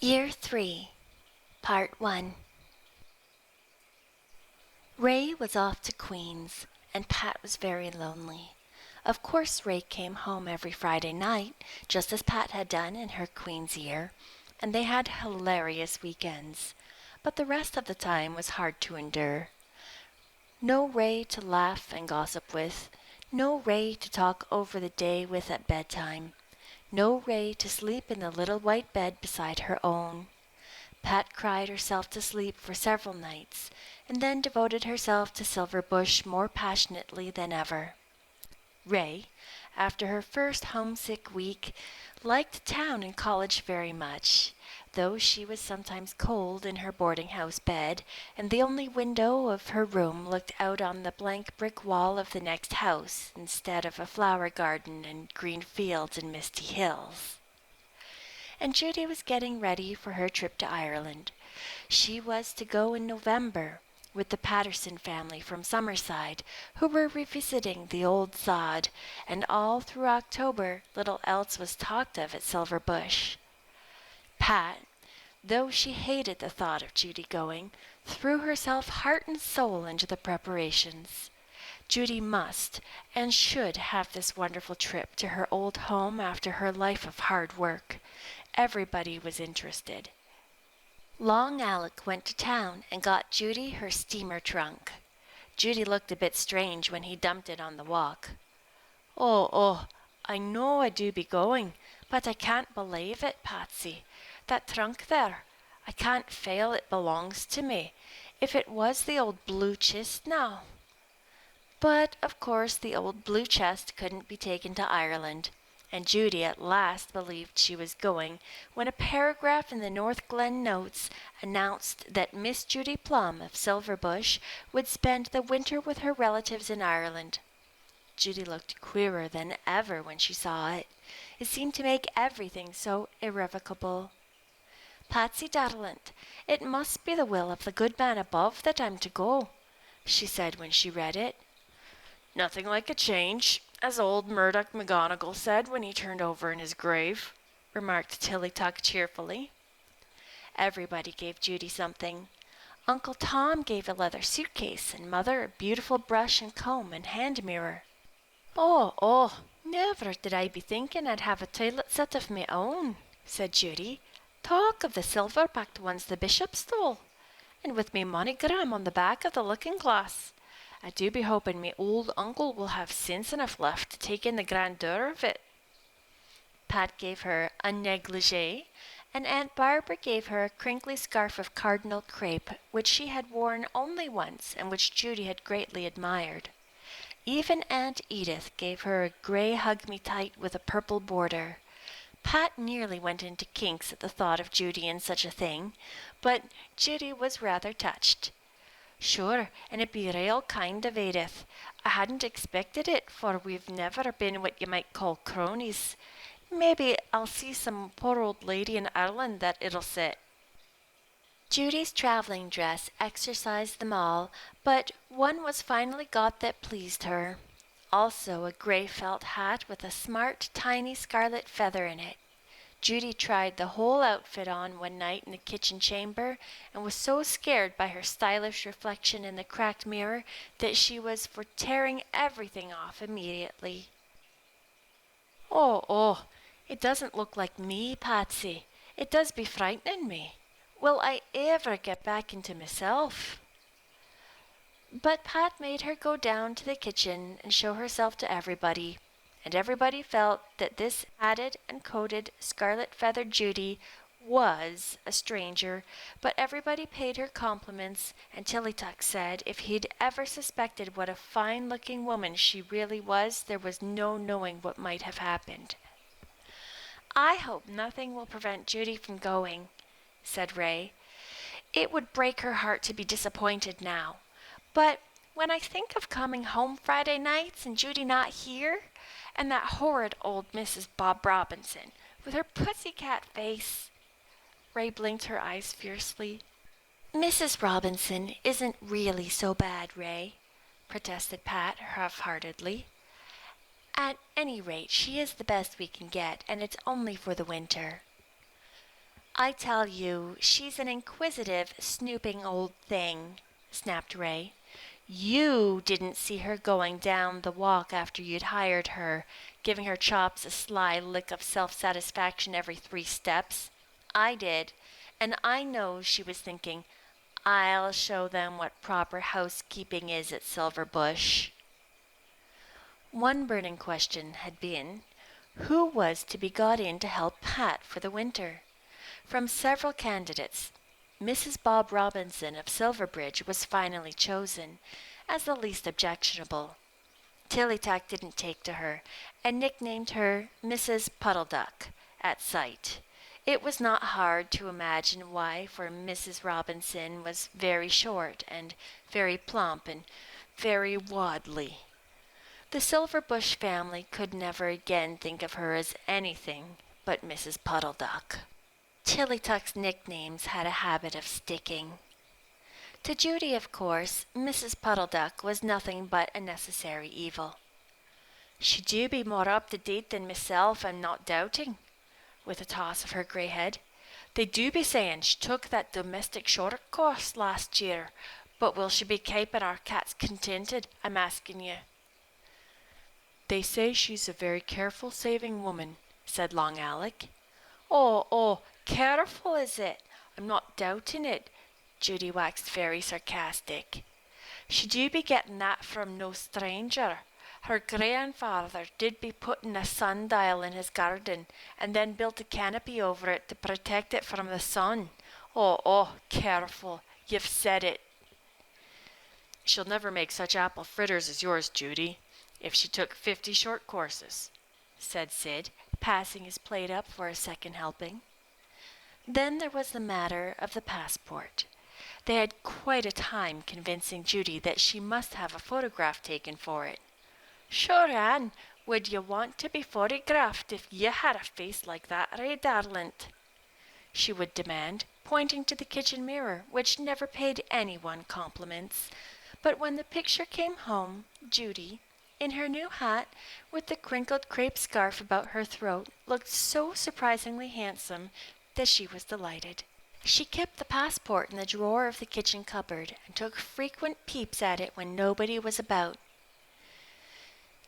Year 3, Part 1. Ray was off to Queens, and Pat was very lonely. Of course Ray came home every Friday night, just as Pat had done in her Queens year, and they had hilarious weekends. But the rest of the time was hard to endure. No Ray to laugh and gossip with, no Ray to talk over the day with at bedtime, no Ray to sleep in the little white bed beside her own. Pat cried herself to sleep for several nights, and then devoted herself to Silverbush more passionately than ever. Ray, after her first homesick week, liked town and college very much, though she was sometimes cold in her boarding-house bed, and the only window of her room looked out on the blank brick wall of the next house, instead of a flower garden and green fields and misty hills. And Judy was getting ready for her trip to Ireland. She was to go in November with the Patterson family from Summerside, who were revisiting the old sod, and all through October little else was talked of at Silverbush. Pat, though she hated the thought of Judy going, threw herself heart and soul into the preparations. Judy must and should have this wonderful trip to her old home after her life of hard work. Everybody was interested. Long Alec went to town and got Judy her steamer trunk. Judy looked a bit strange when he dumped it on the walk. Oh, I know I do be going, but I can't believe it, Patsy. That trunk there, I can't fail it belongs to me. If it was the old blue chest now. But, of course, the old blue chest couldn't be taken to Ireland, and Judy at last believed she was going when a paragraph in the North Glen notes announced that Miss Judy Plum of Silverbush would spend the winter with her relatives in Ireland. Judy looked queerer than ever when she saw it. It seemed to make everything so irrevocable. Patsy Daddlant, it must be the will of the good man above that I'm to go, she said when she read it. Nothing like a change, as old Murdoch McGonagall said when he turned over in his grave, remarked Tilly Tuck cheerfully. Everybody gave Judy something. Uncle Tom gave a leather suitcase, and Mother a beautiful brush and comb and hand mirror. Oh, never did I be thinking I'd have a toilet set of my own, said Judy. Talk of the silver-backed ones the bishop stole, and with me monogram on the back of the looking-glass. I do be hoping me old uncle will have sense enough left to take in the grandeur of it. Pat gave her a negligee, and Aunt Barbara gave her a crinkly scarf of cardinal crepe, which she had worn only once and which Judy had greatly admired. Even Aunt Edith gave her a grey hug-me-tight with a purple border. Pat nearly went into kinks at the thought of Judy in such a thing, but Judy was rather touched. Sure, and it be real kind of Edith. I hadn't expected it, for we've never been what you might call cronies. Maybe I'll see some poor old lady in Ireland that it'll sit. Judy's travelling dress exercised them all, but one was finally got that pleased her. Also a grey felt hat with a smart, tiny scarlet feather in it. Judy tried the whole outfit on one night in the kitchen chamber, and was so scared by her stylish reflection in the cracked mirror that she was for tearing everything off immediately. Oh, it doesn't look like me, Patsy. It does be frightening me. Will I ever get back into myself? But Pat made her go down to the kitchen and show herself to everybody, and everybody felt that this added and coated scarlet-feathered Judy was a stranger, but everybody paid her compliments, and Tilly Tuck said if he'd ever suspected what a fine-looking woman she really was, there was no knowing what might have happened. I hope nothing will prevent Judy from going, said Ray. It would break her heart to be disappointed now. But when I think of coming home Friday nights and Judy not here, and that horrid old Mrs. Bob Robinson, with her pussy-cat face. Ray blinked her eyes fiercely. Mrs. Robinson isn't really so bad, Ray, protested Pat half-heartedly. At any rate, she is the best we can get, and it's only for the winter. I tell you, she's an inquisitive, snooping old thing, snapped Ray. You didn't see her going down the walk after you'd hired her, giving her chops a sly lick of self-satisfaction every 3 steps. I did, and I know she was thinking, I'll show them what proper housekeeping is at Silverbush. One burning question had been, who was to be got in to help Pat for the winter? From several candidates, Mrs. Bob Robinson of Silverbridge was finally chosen as the least objectionable. Tillytack didn't take to her, and nicknamed her Mrs. Puddleduck at sight. It was not hard to imagine why, for Mrs. Robinson was very short and very plump and very waddly. The Silverbush family could never again think of her as anything but Mrs. Puddleduck. Tillytuck's nicknames had a habit of sticking. To Judy, of course, Mrs. Puddleduck was nothing but a necessary evil. She do be more up to date than myself, I'm not doubting, with a toss of her grey head. They do be saying she took that domestic shorter course last year, but will she be keeping our cats contented, I'm asking you? They say she's a very careful, saving woman, said Long Alec. Oh, careful is it? I'm not doubting it. Judy waxed very sarcastic. She do be getting that from no stranger. Her grandfather did be putting a sundial in his garden, and then built a canopy over it to protect it from the sun. Oh, careful. You've said it. She'll never make such apple fritters as yours, Judy, if she took 50 short courses, said Sid, passing his plate up for a second helping. Then there was the matter of the passport. They had quite a time convincing Judy that she must have a photograph taken for it. Sure, Anne, would you want to be photographed if you had a face like that, Ray darlint? She would demand, pointing to the kitchen mirror, which never paid anyone compliments. But when the picture came home, Judy, in her new hat, with the crinkled crepe scarf about her throat, looked so surprisingly handsome that she was delighted. She kept the passport in the drawer of the kitchen cupboard and took frequent peeps at it when nobody was about.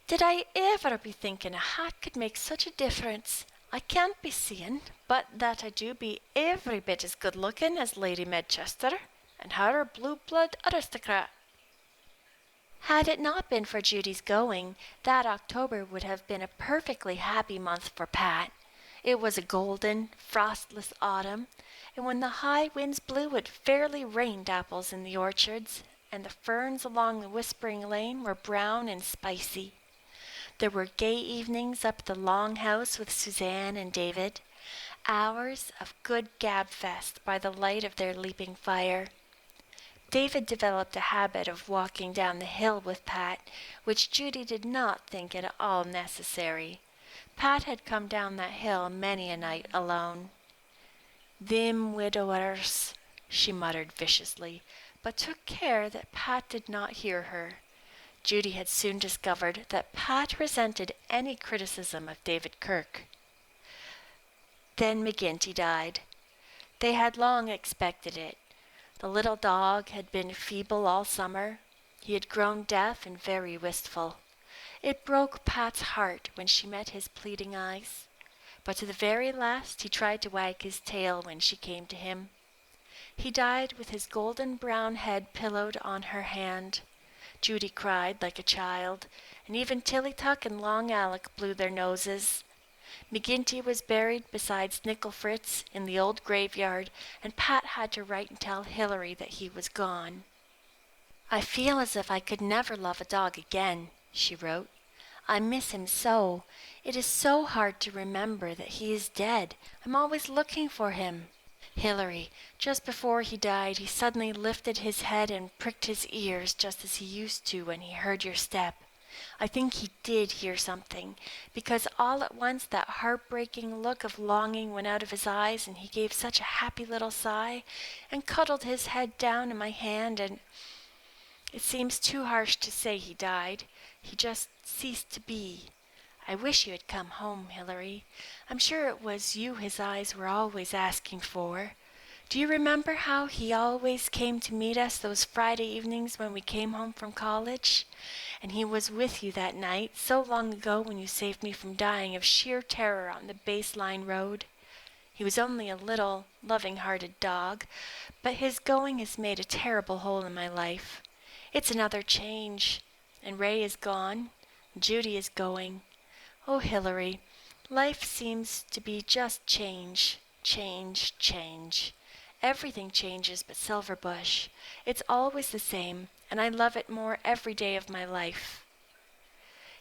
Did I ever be thinking a hat could make such a difference? I can't be seeing but that I do be every bit as good looking as Lady Medchester, and her a blue blood aristocrat. Had it not been for Judy's going, that October would have been a perfectly happy month for Pat. It was a golden, frostless autumn, and when the high winds blew it fairly rained apples in the orchards, and the ferns along the Whispering Lane were brown and spicy. There were gay evenings up at the Long House with Suzanne and David, hours of good gab-fest by the light of their leaping fire. David developed a habit of walking down the hill with Pat, which Judy did not think at all necessary. Pat had come down that hill many a night alone. "Them widowers," she muttered viciously, but took care that Pat did not hear her. Judy had soon discovered that Pat resented any criticism of David Kirke. Then McGinty died. They had long expected it. The little dog had been feeble all summer. He had grown deaf and very wistful. It broke Pat's heart when she met his pleading eyes, but to the very last he tried to wag his tail when she came to him. He died with his golden brown head pillowed on her hand. Judy cried like a child, and even Tillytuck and Long Alec blew their noses. McGinty was buried beside Snickle Fritz in the old graveyard, and Pat had to write and tell Hilary that he was gone. "I feel as if I could never love a dog again," she wrote. "I miss him so. It is so hard to remember that he is dead. I'm always looking for him. Hilary, just before he died, he suddenly lifted his head and pricked his ears just as he used to when he heard your step. I think he did hear something, because all at once that heartbreaking look of longing went out of his eyes, and he gave such a happy little sigh and cuddled his head down in my hand, and it seems too harsh to say he died. He just ceased to be. I wish you had come home, Hilary. I'm sure it was you his eyes were always asking for. Do you remember how he always came to meet us those Friday evenings when we came home from college? And he was with you that night, so long ago, when you saved me from dying of sheer terror on the Base Line Road. He was only a little, loving-hearted dog, but his going has made a terrible hole in my life. It's another change, and Ray is gone. Judy is going. Oh, Hilary, life seems to be just change, change, change. Everything changes but Silverbush. It's always the same, and I love it more every day of my life.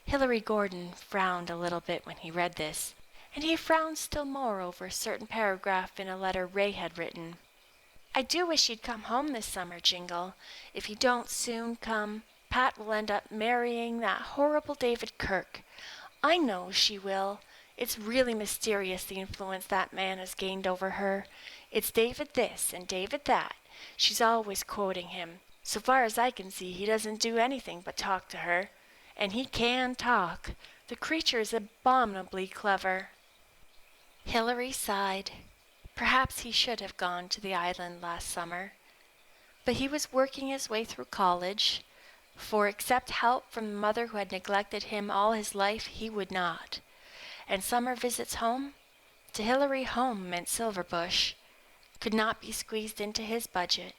Hilary Gordon frowned a little bit when he read this, and he frowned still more over a certain paragraph in a letter Ray had written. I do wish you'd come home this summer, Jingle. If you don't soon come, Pat will end up marrying that horrible David Kirke. I know she will. It's really mysterious the influence that man has gained over her. It's David this and David that. She's always quoting him. So far as I can see, he doesn't do anything but talk to her. And he can talk. The creature is abominably clever. Hilary sighed. Perhaps he should have gone to the island last summer. But he was working his way through college, for except help from the mother who had neglected him all his life, he would not. And summer visits home, to Hilary home meant Silverbush, could not be squeezed into his budget.